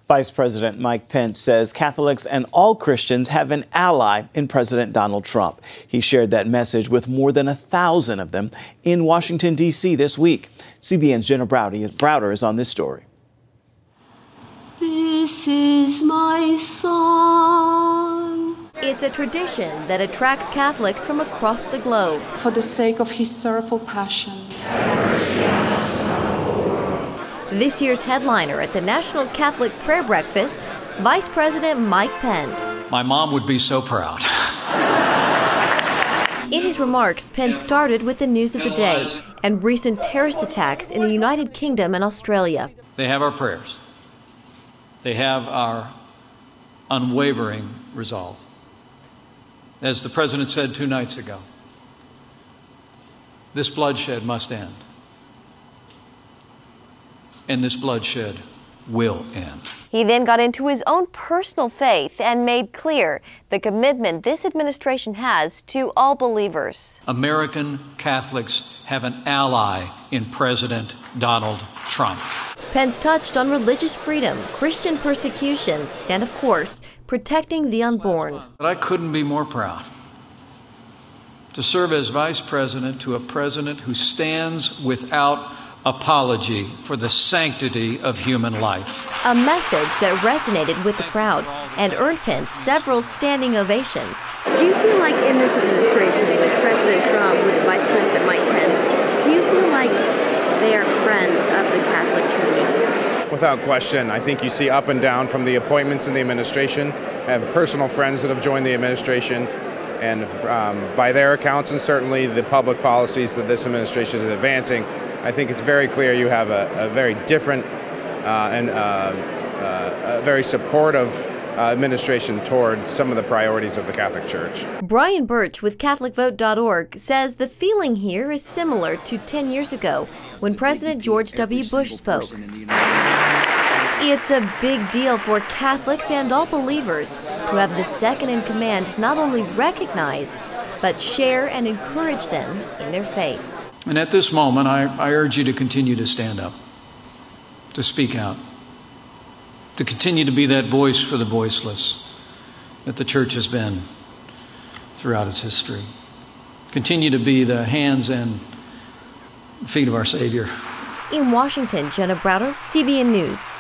Vice President Mike Pence says Catholics and all Christians have an ally in President Donald Trump. He shared that message with more than 1,000 of them in Washington, D.C. this week. CBN's Jenna Browder is on this story. This is my song. It's a tradition that attracts Catholics from across the globe. For the sake of his sorrowful passion. This year's headliner at the National Catholic Prayer Breakfast, Vice President Mike Pence. My mom would be so proud. In his remarks, Pence started with the news of the day and recent terrorist attacks in the United Kingdom and Australia. They have our prayers. They have our unwavering resolve. As the President said 2 nights ago, this bloodshed must end. And this bloodshed will end. He then got into his own personal faith and made clear the commitment this administration has to all believers. American Catholics have an ally in President Donald Trump. Pence touched on religious freedom, Christian persecution, and of course, protecting the unborn. But I couldn't be more proud to serve as vice president to a president who stands without apology for the sanctity of human life. A message that resonated with the crowd and earned Pence several standing ovations. Do you feel like in this administration with President Trump, with Vice President Mike Pence, do you feel like they are friends of the Catholic community? Without question. I think you see up and down from the appointments in the administration. I have personal friends that have joined the administration. And by their accounts, and certainly the public policies that this administration is advancing, I think it's very clear you have a very different and a very supportive administration toward some of the priorities of the Catholic Church. Brian Birch with CatholicVote.org says the feeling here is similar to 10 years ago when President George W. Bush spoke. It's a big deal for Catholics and all believers to have the second in command not only recognize, but share and encourage them in their faith. And at this moment, I urge you to continue to stand up, to speak out, to continue to be that voice for the voiceless that the church has been throughout its history. Continue to be the hands and feet of our Savior. In Washington, Jenna Browder, CBN News.